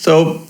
So,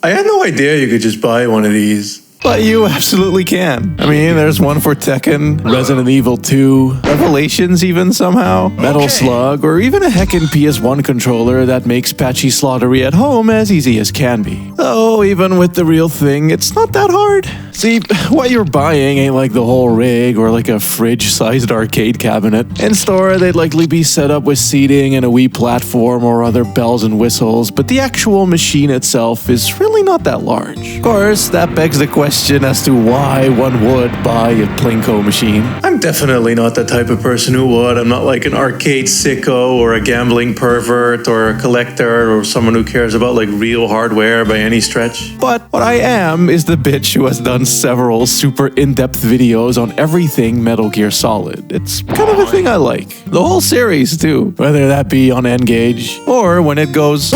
I had no idea you could just buy one of these. But you absolutely can. I mean, there's one for Tekken, Resident Evil 2, Revelations even somehow, Metal Slug, or even a heckin' PS1 controller that makes Pachislottery at home as easy as can be. Though, even with the real thing, it's not that hard. See, what you're buying ain't like the whole rig or like a fridge-sized arcade cabinet. In store, they'd likely be set up with seating and a Wii platform or other bells and whistles, but the actual machine itself is really not that large. Of course, that begs the question as to why one would buy a Plinko machine. I'm definitely not the type of person who would. I'm not like an arcade sicko or a gambling pervert or a collector or someone who cares about like real hardware by any stretch. But what I am is the bitch who has done several super in-depth videos on everything Metal Gear Solid. It's kind of a thing I like. The whole series too, whether that be on N-Gage or when it goes...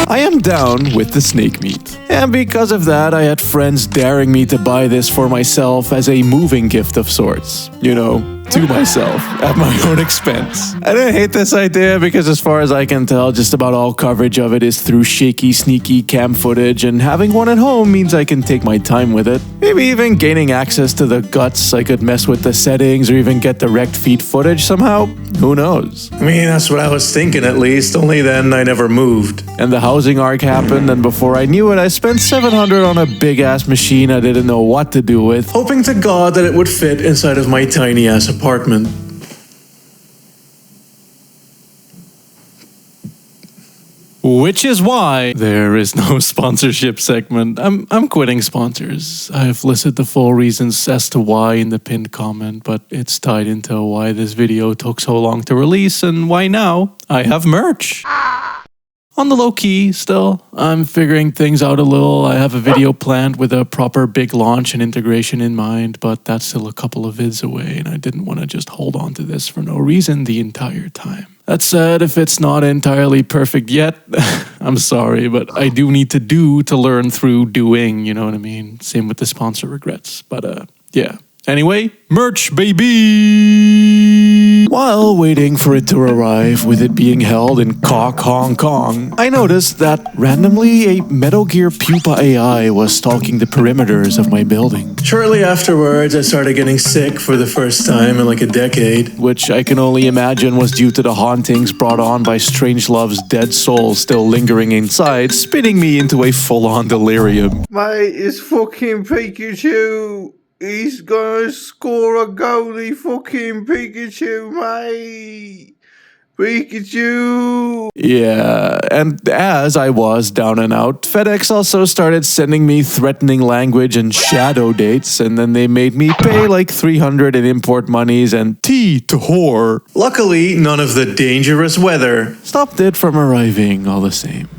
I am down with the snake meat. And because of that, I had friends daring me to buy this for myself as a moving gift of sorts. You know, to myself, at my own expense. I didn't hate this idea because as far as I can tell, just about all coverage of it is through shaky, sneaky cam footage, and having one at home means I can take my time with it. Maybe even gaining access to the guts, I could mess with the settings or even get direct feed footage somehow. Who knows? I mean, that's what I was thinking at least, only then I never moved. And the housing arc happened, and before I knew it, I spent $700 on a big-ass machine I didn't know what to do with, hoping to God that it would fit inside of my tiny-ass apartment. Which is why there is no sponsorship segment. I'm quitting sponsors. I've listed the full reasons as to why in the pinned comment, but it's tied into why this video took so long to release and why now I have merch. On the low key, still, I'm figuring things out a little. I have a video planned with a proper big launch and integration in mind, but that's still a couple of vids away, and I didn't want to just hold on to this for no reason the entire time. That said, if it's not entirely perfect yet, I'm sorry, but I do need to learn through doing, you know what I mean? Same with the sponsor regrets, but yeah. Anyway, merch, baby! While waiting for it to arrive, with it being held in Cock, Hong Kong, I noticed that randomly a Metal Gear Pupa AI was stalking the perimeters of my building. Shortly afterwards, I started getting sick for the first time in like a decade. Which I can only imagine was due to the hauntings brought on by Strangelove's dead soul still lingering inside, spinning me into a full-on delirium. Mate, it's fucking Pikachu! He's gonna score a goalie, fucking Pikachu, mate! Pikachu! Yeah, and as I was down and out, FedEx also started sending me threatening language and shadow dates, and then they made me pay like $300 in import monies and T to whore. Luckily, none of the dangerous weather stopped it from arriving all the same.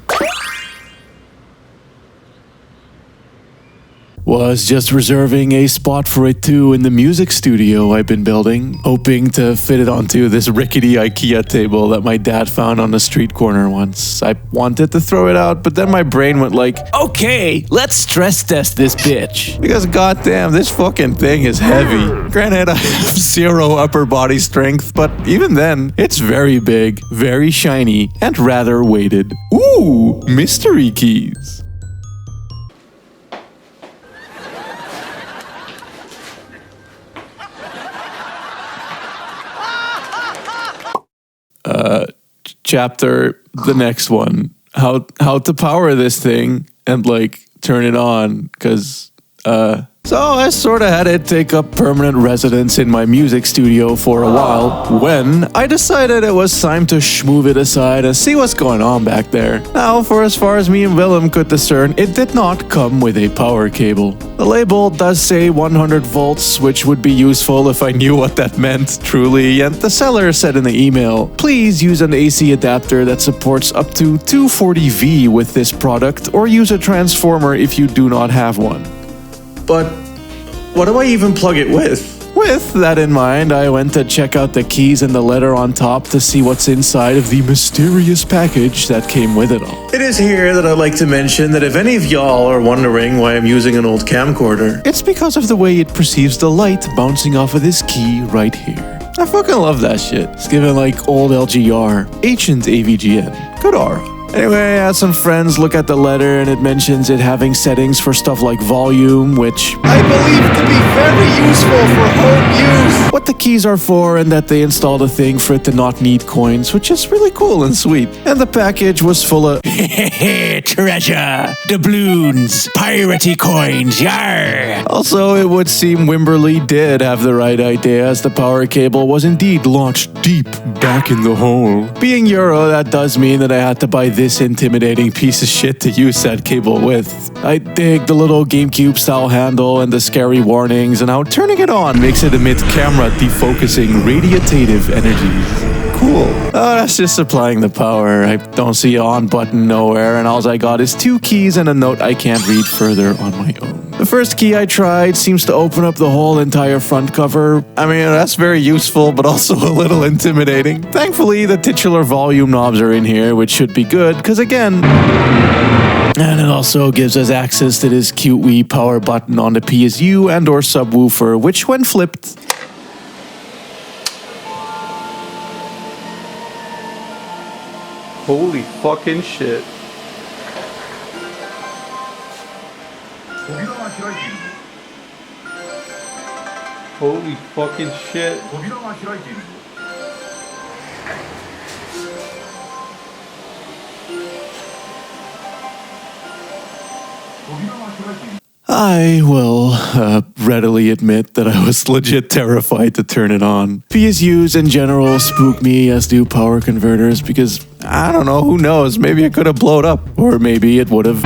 Was just reserving a spot for it too in the music studio I've been building, hoping to fit it onto this rickety IKEA table that my dad found on the street corner once. I wanted to throw it out, but then my brain went like, okay, let's stress test this bitch. Because goddamn, this fucking thing is heavy. Granted, I have zero upper body strength, but even then, it's very big, very shiny, and rather weighted. Ooh, mystery keys. Chapter, the next one. How to power this thing and like turn it on, cause so I sort of had it take up permanent residence in my music studio for a while when I decided it was time to schmove it aside and see what's going on back there. Now, for as far as me and Willem could discern, it did not come with a power cable. The label does say 100 volts, which would be useful if I knew what that meant, truly, and the seller said in the email, please use an AC adapter that supports up to 240V with this product, or use a transformer if you do not have one. But what do I even plug it with? With that in mind, I went to check out the keys and the letter on top to see what's inside of the mysterious package that came with it all. It is here that I'd like to mention that if any of y'all are wondering why I'm using an old camcorder, it's because of the way it perceives the light bouncing off of this key right here. I fucking love that shit. It's given like old LGR, ancient AVGN, good aura. Anyway, I had some friends look at the letter and it mentions it having settings for stuff like volume, which I believe to be very useful for home use. What the keys are for and that they installed a thing for it to not need coins, which is really cool and sweet. And the package was full of treasure, doubloons, piratey coins, yar! Also, it would seem Wimberly did have the right idea, as the power cable was indeed launched deep back in the hole. Being Euro, that does mean that I had to buy this intimidating piece of shit to use that cable with. I dig the little GameCube style handle and the scary warnings and how turning it on makes it emit camera defocusing radiative energies. Cool. Oh, that's just supplying the power. I don't see an on button nowhere, and all I got is 2 keys and a note I can't read further on my own. The first key I tried seems to open up the whole entire front cover. I mean, that's very useful, but also a little intimidating. Thankfully, the titular volume knobs are in here, which should be good, because again... And it also gives us access to this cute wee power button on the PSU and or subwoofer, which when flipped... Holy fucking shit. Holy fucking shit. I will readily admit that I was legit terrified to turn it on. PSUs in general spook me, as do power converters, because, I don't know, who knows, maybe it could have blown up, or maybe it would have.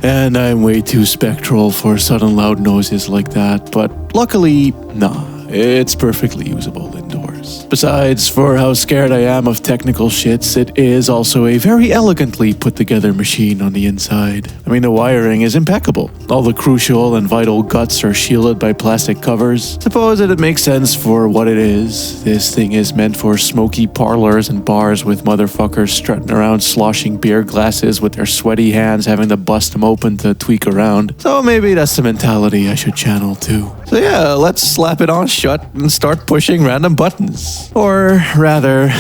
And I'm way too spectral for sudden loud noises like that, but luckily, nah. It's perfectly usable indoors. Besides, for how scared I am of technical shits, it is also a very elegantly put together machine on the inside. I mean, the wiring is impeccable. All the crucial and vital guts are shielded by plastic covers. Suppose that it makes sense for what it is. This thing is meant for smoky parlors and bars with motherfuckers strutting around sloshing beer glasses with their sweaty hands having to bust them open to tweak around. So maybe that's the mentality I should channel too. So yeah, let's slap it on shut and start pushing random buttons. Or rather,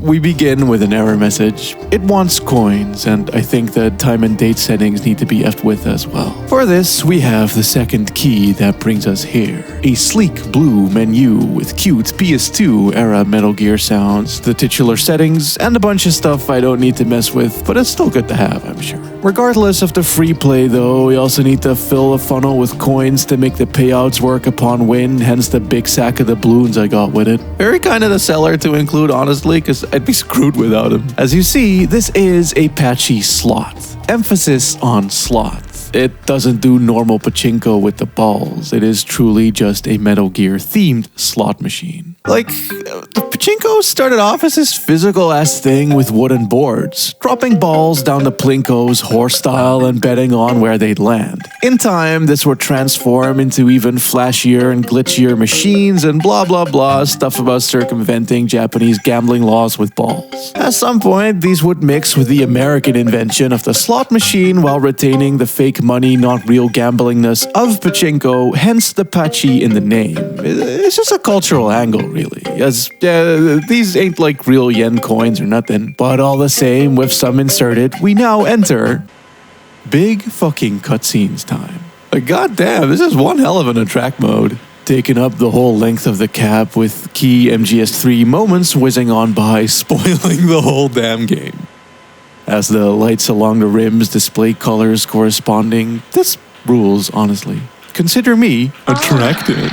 we begin with an error message. It wants coins, and I think the time and date settings need to be effed with as well. For this, we have the second key that brings us here. A sleek blue menu with cute PS2 era Metal Gear sounds, the titular settings, and a bunch of stuff I don't need to mess with, but it's still good to have, I'm sure. Regardless of the free play though, we also need to fill a funnel with coins to make the payouts work upon win, hence the big sack of the balloons I got with it. Very kind of the seller to include, honestly, because I'd be screwed without him. As you see, this is a Pachislot. Emphasis on slot. It doesn't do normal pachinko with the balls. It is truly just a Metal Gear themed slot machine. Like, the pachinko started off as this physical-ass thing with wooden boards, dropping balls down the plinkos horse style and betting on where they'd land. In time, this would transform into even flashier and glitchier machines and blah blah blah stuff about circumventing Japanese gambling laws with balls. At some point, these would mix with the American invention of the slot machine while retaining the fake money, not real gamblingness of pachinko, hence the Pachi in the name. It's just a cultural angle, really, as these ain't like real yen coins or nothing. But all the same, with some inserted, we now enter big fucking cutscenes time. Like, goddamn, this is one hell of an attract mode. Taking up the whole length of the cap with key MGS3 moments whizzing on by, spoiling the whole damn game. As the lights along the rims display colors corresponding, this rules, honestly. Consider me attracted.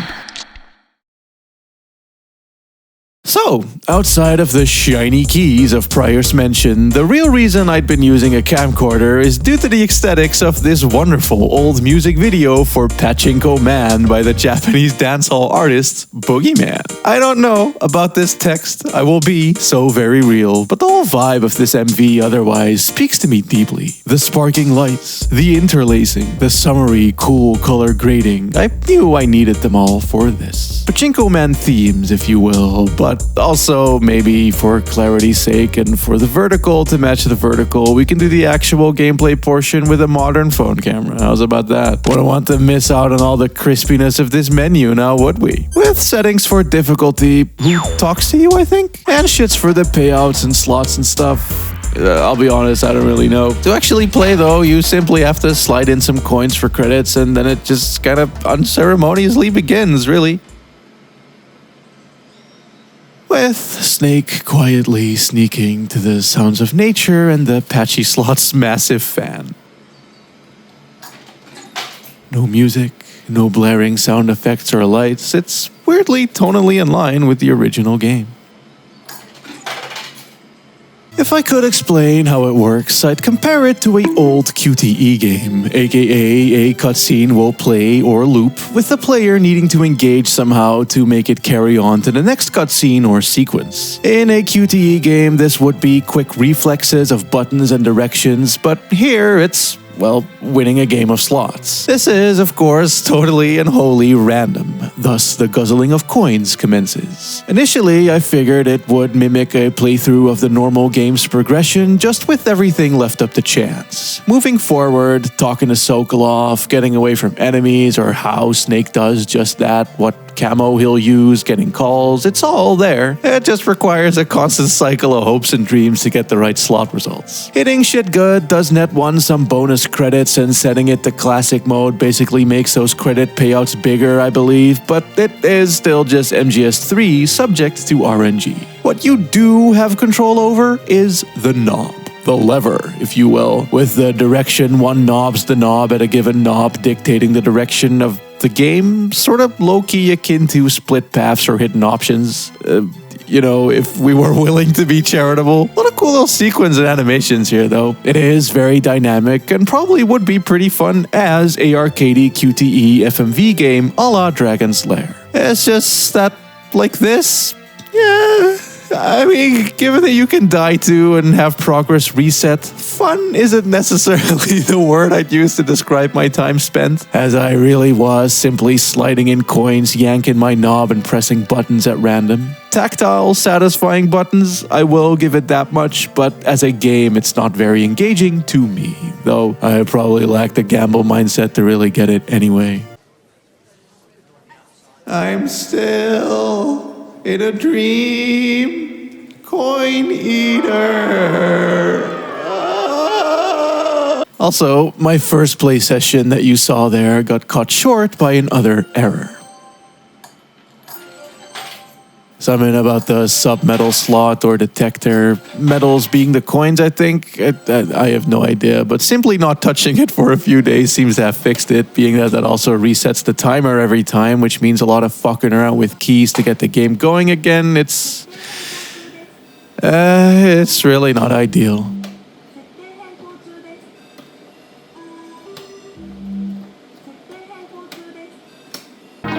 So, outside of the shiny keys of Prior's mention, the real reason I'd been using a camcorder is due to the aesthetics of this wonderful old music video for Pachinko Man by the Japanese dancehall artist Boogeyman. I don't know about this text, I will be so very real, but the whole vibe of this MV otherwise speaks to me deeply. The sparking lights, the interlacing, the summery, cool color grading, I knew I needed them all for this. Pachinko Man themes, if you will, but also maybe for clarity's sake and for the vertical to match the vertical, we can do the actual gameplay portion with a modern phone camera. How's about that? Wouldn't want to miss out on all the crispiness of this menu now, would we? With settings for difficulty, who talks to you, I think? And shits for the payouts and slots and stuff. I'll be honest, I don't really know. To actually play though, you simply have to slide in some coins for credits and then it just kind of unceremoniously begins, really. With Snake quietly sneaking to the sounds of nature and the Pachislot's massive fan. No music, no blaring sound effects or lights. It's weirdly tonally in line with the original game. If I could explain how it works, I'd compare it to an old QTE game, aka a cutscene will play or loop, with the player needing to engage somehow to make it carry on to the next cutscene or sequence. In a QTE game, this would be quick reflexes of buttons and directions, but here it's, well, winning a game of slots. This is, of course, totally and wholly random, thus the guzzling of coins commences. Initially, I figured it would mimic a playthrough of the normal game's progression, just with everything left up to chance. Moving forward, talking to Sokolov, getting away from enemies, or how Snake does just that, what camo he'll use, getting calls, it's all there. It just requires a constant cycle of hopes and dreams to get the right slot results. Hitting shit good does net one some bonus credits, and setting it to classic mode basically makes those credit payouts bigger, I believe, but it is still just MGS3 subject to RNG. What you do have control over is the knob. The lever, if you will, with the direction one knobs the knob at a given knob dictating the direction of the game, sort of low-key akin to split paths or hidden options. You know, if we were willing to be charitable. What a cool little sequence and animations here, though. It is very dynamic and probably would be pretty fun as a arcadey QTE FMV game a la Dragon's Lair. It's just that, like this, yeah, I mean, given that you can die too and have progress reset, fun isn't necessarily the word I'd use to describe my time spent, as I really was simply sliding in coins, yanking my knob and pressing buttons at random. Tactile, satisfying buttons, I will give it that much, but as a game it's not very engaging to me, though I probably lack the gamble mindset to really get it anyway. I'm still in a dream, coin eater. Also, my first play session that you saw there got cut short by another error. Something about the sub-metal slot or detector, metals being the coins, I think. I have no idea, but simply not touching it for a few days seems to have fixed it, being that also resets the timer every time, which means a lot of fucking around with keys to get the game going again. It's really not ideal.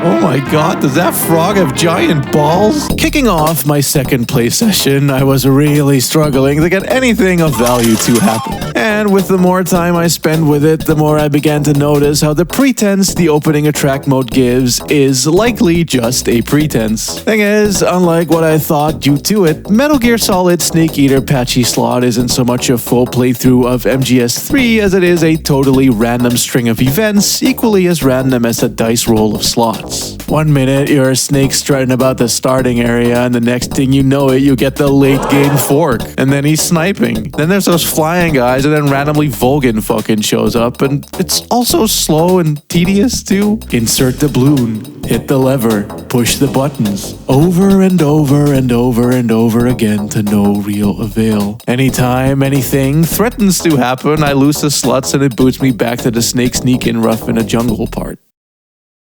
Oh my god, does that frog have giant balls? Kicking off my second play session, I was really struggling to get anything of value to happen. And with the more time I spend with it, the more I began to notice how the pretense the opening attract mode gives is likely just a pretense. Thing is, unlike what I thought due to it, Metal Gear Solid Snake Eater Pachislot isn't so much a full playthrough of MGS3 as it is a totally random string of events, equally as random as a dice roll of slots. 1 minute, you're a snake strutting about the starting area, and the next thing you know it, you get the late game fork. And then he's sniping. Then there's those flying guys, and then randomly Volgin fucking shows up, and it's also slow and tedious too. Insert the balloon, hit the lever, push the buttons, over and over and over and over again to no real avail. Anytime anything threatens to happen, I lose the sluts and it boots me back to the snake sneak-in rough in a jungle part.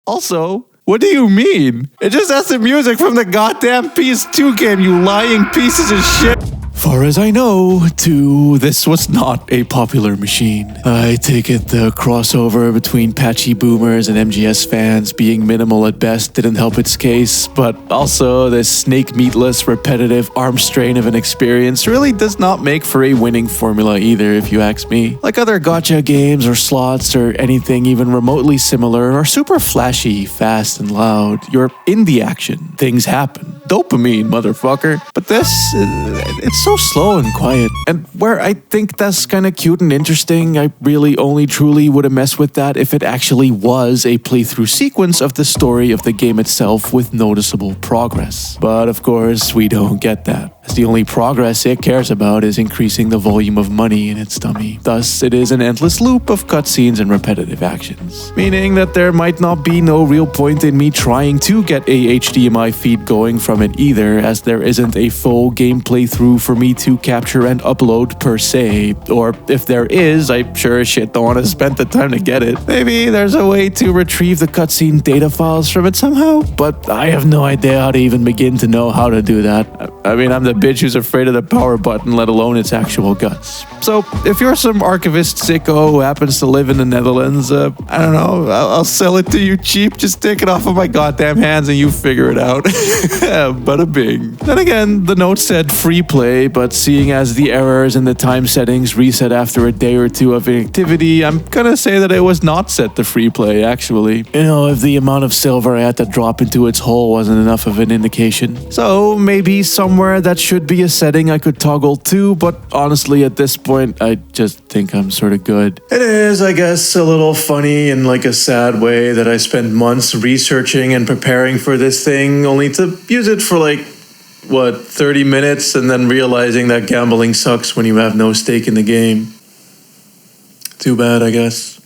Also, what do you mean? It just has the music from the goddamn PS2 game, you lying pieces of shit. Far as I know, too, this was not a popular machine. I take it the crossover between patchy boomers and MGS fans being minimal at best didn't help its case, but also this snake meatless, repetitive arm strain of an experience really does not make for a winning formula either, if you ask me. Like other gacha games or slots or anything even remotely similar are super flashy, fast and loud. You're in the action. Things happen. Dopamine, motherfucker. But this, it's so slow and quiet. And where I think that's kind of cute and interesting, I really only truly would have messed with that if it actually was a playthrough sequence of the story of the game itself with noticeable progress. But of course, we don't get that. as the only progress it cares about is increasing the volume of money in its tummy. Thus, it is an endless loop of cutscenes and repetitive actions, meaning that there might not be no real point in me trying to get a HDMI feed going from it either, as there isn't a full game playthrough for me to capture and upload per se, or if there is, I sure as shit don't want to spend the time to get it. Maybe there's a way to retrieve the cutscene data files from it somehow, but I have no idea how to even begin to know how to do that. I mean, I'm the bitch who's afraid of the power button, let alone its actual guts. So, if you're some archivist sicko who happens to live in the Netherlands, I don't know, I'll sell it to you cheap, just take it off of my goddamn hands and you figure it out. Bada bing. Then again, the note said free play, but seeing as the errors in the time settings reset after a day or two of inactivity, I'm gonna say that it was not set to free play, actually. You know, if the amount of silver I had to drop into its hole wasn't enough of an indication. So, maybe somewhere that should be a setting I could toggle to, but honestly at this point, I just think I'm sort of good. It is, I guess, a little funny in like a sad way that I spent months researching and preparing for this thing, only to use it for like, 30 minutes and then realizing that gambling sucks when you have no stake in the game. Too bad, I guess.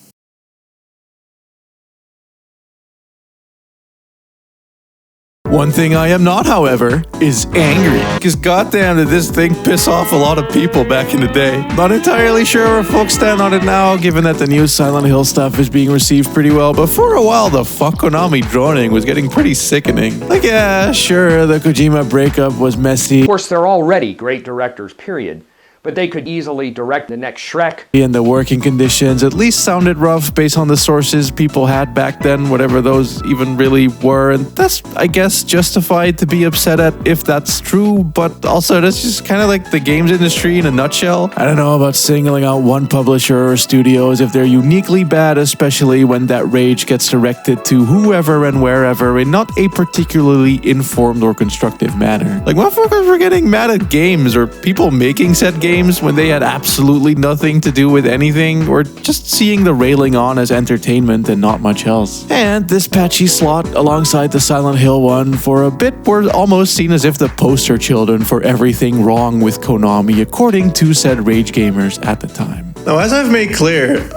One thing I am not, however, is angry. Because goddamn did this thing piss off a lot of people back in the day. Not entirely sure where folks stand on it now, given that the new Silent Hill stuff is being received pretty well, but for a while the fuck Konami droning was getting pretty sickening. Like, yeah, sure, the Kojima breakup was messy. Of course, they're already great directors, period. But they could easily direct the next Shrek. And the working conditions at least sounded rough based on the sources people had back then, whatever those even really were. And that's, I guess, justified to be upset at if that's true, but also that's just kind of like the games industry in a nutshell. I don't know about singling out one publisher or studios if they're uniquely bad, especially when that rage gets directed to whoever and wherever in not a particularly informed or constructive manner. Like, motherfuckers were getting mad at games or people making said games when they had absolutely nothing to do with anything, or just seeing the railing on as entertainment and not much else. And this Pachislot, alongside the Silent Hill one, for a bit were almost seen as if the poster children for everything wrong with Konami, according to said rage gamers at the time. Now, as I've made clear,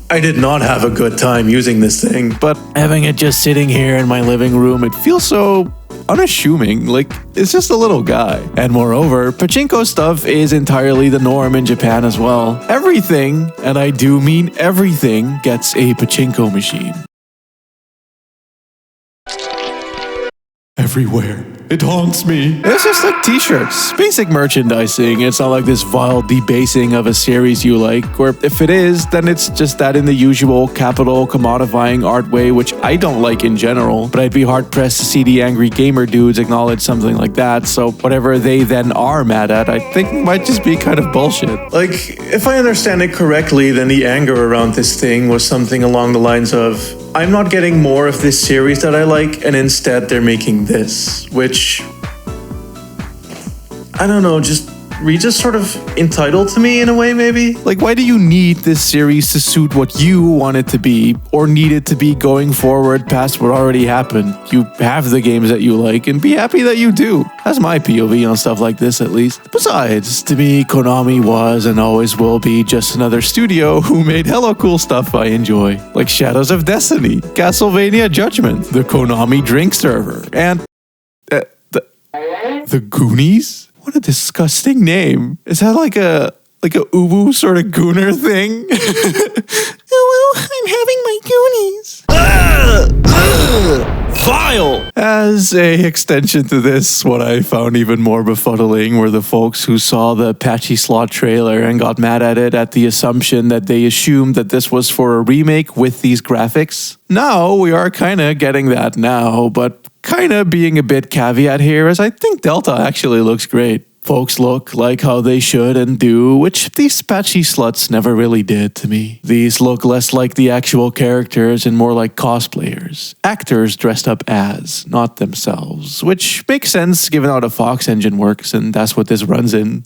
I did not have a good time using this thing, but having it just sitting here in my living room, it feels so unassuming, like it's just a little guy. And moreover, pachinko stuff is entirely the norm in Japan as well. Everything, and I do mean everything, gets a pachinko machine. Everywhere. It haunts me. It's just like t-shirts, basic merchandising. It's not like this vile debasing of a series you like, or if it is, then it's just that in the usual capital commodifying art way, which I don't like in general, but I'd be hard-pressed to see the angry gamer dudes acknowledge something like that, so whatever they then are mad at, I think might just be kind of bullshit. Like, if I understand it correctly, then the anger around this thing was something along the lines of, I'm not getting more of this series that I like, and instead they're making this, which, I don't know, we just sort of entitled to me in a way, maybe? Like, why do you need this series to suit what you want it to be, or need it to be going forward past what already happened? You have the games that you like, and be happy that you do. That's my POV on stuff like this, at least. Besides, to me, Konami was and always will be just another studio who made hella cool stuff I enjoy. Like Shadows of Destiny, Castlevania Judgment, the Konami Drink Server, and the Goonies? What a disgusting name. Is that like a uwu sort of gooner thing? Oh, well, I'm having my Goonies. Vile! As a extension to this, what I found even more befuddling were the folks who saw the Pachislot trailer and got mad at it at the assumption that they assumed that this was for a remake with these graphics. Now, we are kinda getting that now, but kinda being a bit caveat here, as I think Delta actually looks great. Folks look like how they should and do, which these Pachislots never really did to me. These look less like the actual characters and more like cosplayers. Actors dressed up as, not themselves, which makes sense given how the Fox engine works, and that's what this runs in.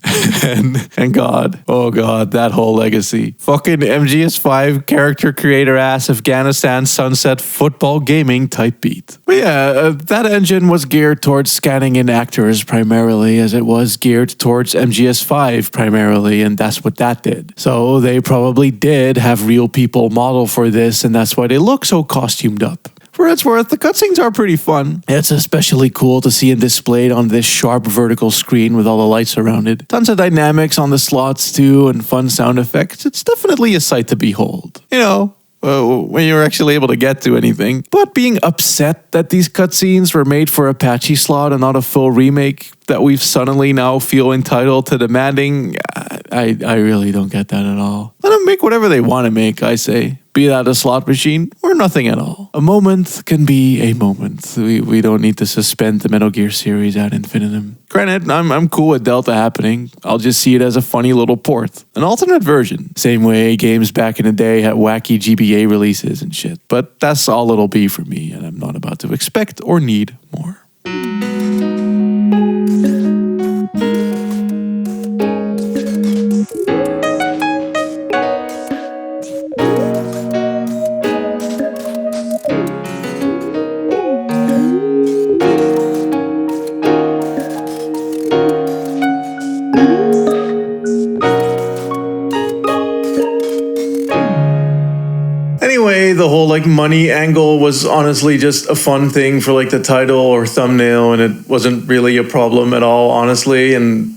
and God, oh God, that whole legacy. Fucking MGS5 character creator ass Afghanistan sunset football gaming type beat. But yeah, that engine was geared towards scanning in actors primarily, as it was geared towards MGS5 primarily, and that's what that did. So they probably did have real people model for this, and that's why they look so costumed up. For what it's worth, the cutscenes are pretty fun. It's especially cool to see it displayed on this sharp vertical screen with all the lights around it. Tons of dynamics on the slots too, and fun sound effects. It's definitely a sight to behold. You know, when you're actually able to get to anything. But being upset that these cutscenes were made for a Pachislot and not a full remake that we've suddenly now feel entitled to demanding, I really don't get that at all. Let them make whatever they want to make, I say. Be that a slot machine or nothing at all. A moment can be a moment. We don't need to suspend the Metal Gear series ad infinitum. Granted, I'm cool with Delta happening. I'll just see it as a funny little port. An alternate version. Same way games back in the day had wacky GBA releases and shit. But that's all it'll be for me, and I'm not about to expect or need more. Anyway, the whole like money angle was honestly just a fun thing for like the title or thumbnail, and it wasn't really a problem at all, honestly. And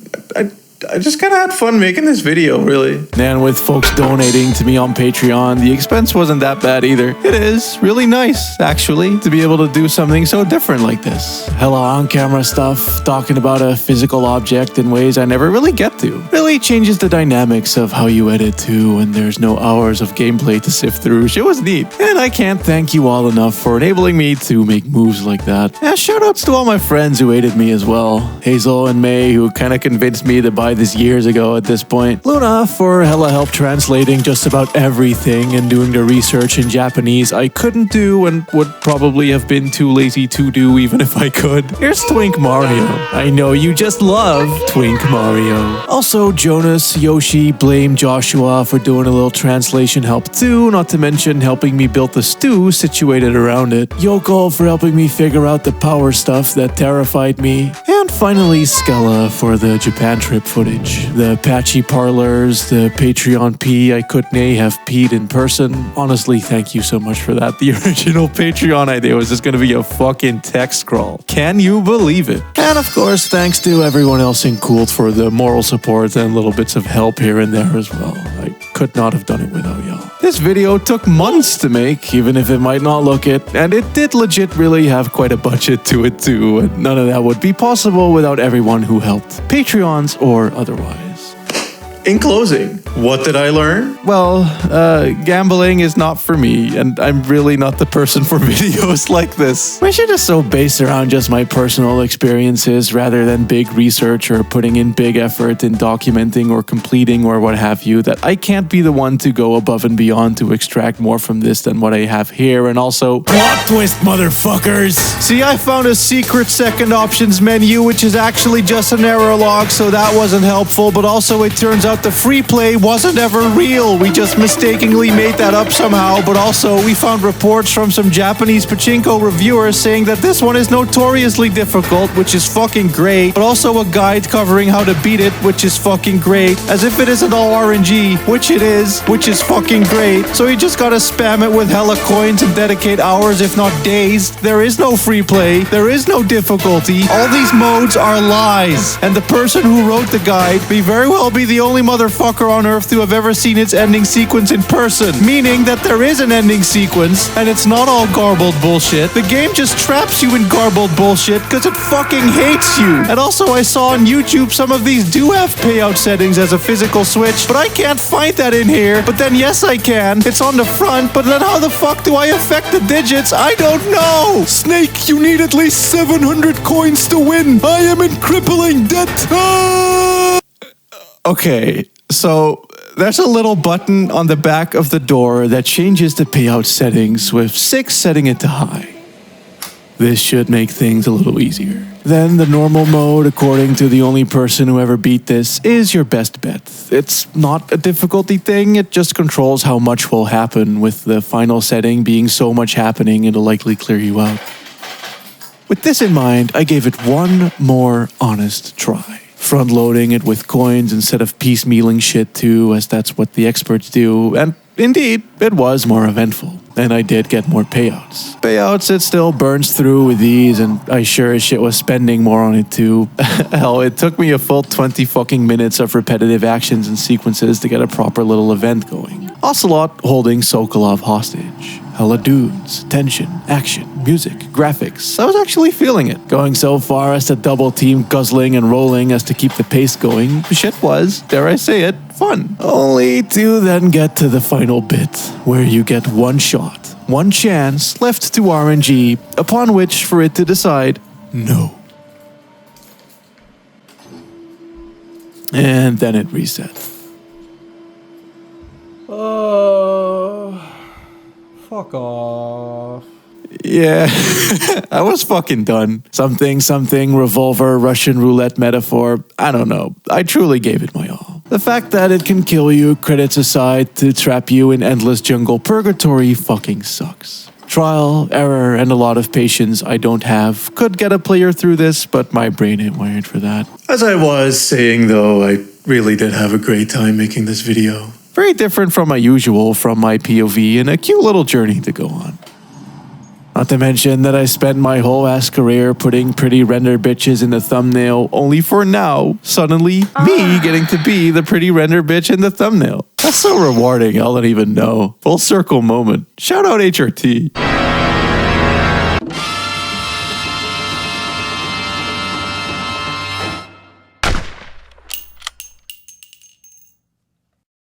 I just kind of had fun making this video, really. And with folks donating to me on Patreon, the expense wasn't that bad either. It is really nice, actually, to be able to do something so different like this. Hella on-camera stuff, talking about a physical object in ways I never really get to. Really changes the dynamics of how you edit too, and there's no hours of gameplay to sift through. It was neat. And I can't thank you all enough for enabling me to make moves like that. And shoutouts to all my friends who aided me as well. Hazel and May, who kind of convinced me to buy this years ago at this point. Luna for hella help translating just about everything and doing the research in Japanese I couldn't do and would probably have been too lazy to do even if I could. Here's Twink Mario. I know you just love Twink Mario. Also Jonas, Yoshi, Blame, Joshua for doing a little translation help too, not to mention helping me build the stew situated around it. Yoko for helping me figure out the power stuff that terrified me. And finally Skella for the Japan trip footage. The Patchy parlors, the Patreon pee I couldn't have peed in person. Honestly, thank you so much for that. The original Patreon idea was just gonna be a fucking text scroll. Can you believe it? And of course, thanks to everyone else in Kult for the moral support and little bits of help here and there as well. I could not have done it without y'all. This video took months to make, even if it might not look it, and it did legit really have quite a budget to it too, and none of that would be possible without everyone who helped, Patreons or otherwise. In closing, what did I learn? Well, gambling is not for me, and I'm really not the person for videos like this. My shit is so based around just my personal experiences rather than big research or putting in big effort in documenting or completing or what have you that I can't be the one to go above and beyond to extract more from this than what I have here, and also plot twist, motherfuckers! See, I found a secret second options menu which is actually just an error log, so that wasn't helpful, but also it turns out the free play wasn't ever real. We just mistakenly made that up somehow, but also we found reports from some Japanese pachinko reviewers saying that this one is notoriously difficult, which is fucking great, but also a guide covering how to beat it, which is fucking great, as if it isn't all RNG, which it is, which is fucking great. So you just gotta spam it with hella coins and dedicate hours, if not days. There is no free play, there is no difficulty. All these modes are lies, and the person who wrote the guide may very well be the only motherfucker on earth to have ever seen its ending sequence in person, meaning that there is an ending sequence and it's not all garbled bullshit. The game just traps you in garbled bullshit because it fucking hates you. And also I saw on YouTube some of these do have payout settings as a physical switch, but I can't find that in here. But then yes I can. It's on the front, but then how the fuck do I affect the digits? I don't know. Snake, you need at least 700 coins to win. I am in crippling debt. Okay, so there's a little button on the back of the door that changes the payout settings, with 6 setting it to high. This should make things a little easier. Then the normal mode, according to the only person who ever beat this, is your best bet. It's not a difficulty thing, it just controls how much will happen, with the final setting being so much happening it'll likely clear you out. With this in mind, I gave it one more honest try. front loading it with coins instead of piecemealing shit too, as that's what the experts do, and indeed, it was more eventful, and I did get more payouts. Payouts it still burns through with ease, and I sure as shit was spending more on it too. Hell, it took me a full 20 fucking minutes of repetitive actions and sequences to get a proper little event going. Ocelot holding Sokolov hostage. Hella dudes, tension, action, music, graphics. I was actually feeling it. Going so far as to double team guzzling and rolling as to keep the pace going. Shit was, dare I say it, fun. Only to then get to the final bit, where you get one shot, one chance left to RNG, upon which for it to decide, no. And then it reset. Fuck off. Yeah, I was fucking done. Something, revolver, Russian roulette metaphor. I don't know. I truly gave it my all. The fact that it can kill you, credits aside, to trap you in endless jungle purgatory fucking sucks. Trial, error, and a lot of patience I don't have could get a player through this, but my brain ain't wired for that. As I was saying though, I really did have a great time making this video. Very different from my usual, from my POV, and a cute little journey to go on. Not to mention that I spent my whole ass career putting pretty render bitches in the thumbnail, only for now, suddenly, me getting to be the pretty render bitch in the thumbnail. That's so rewarding, I don't even know. Full circle moment. Shout out HRT.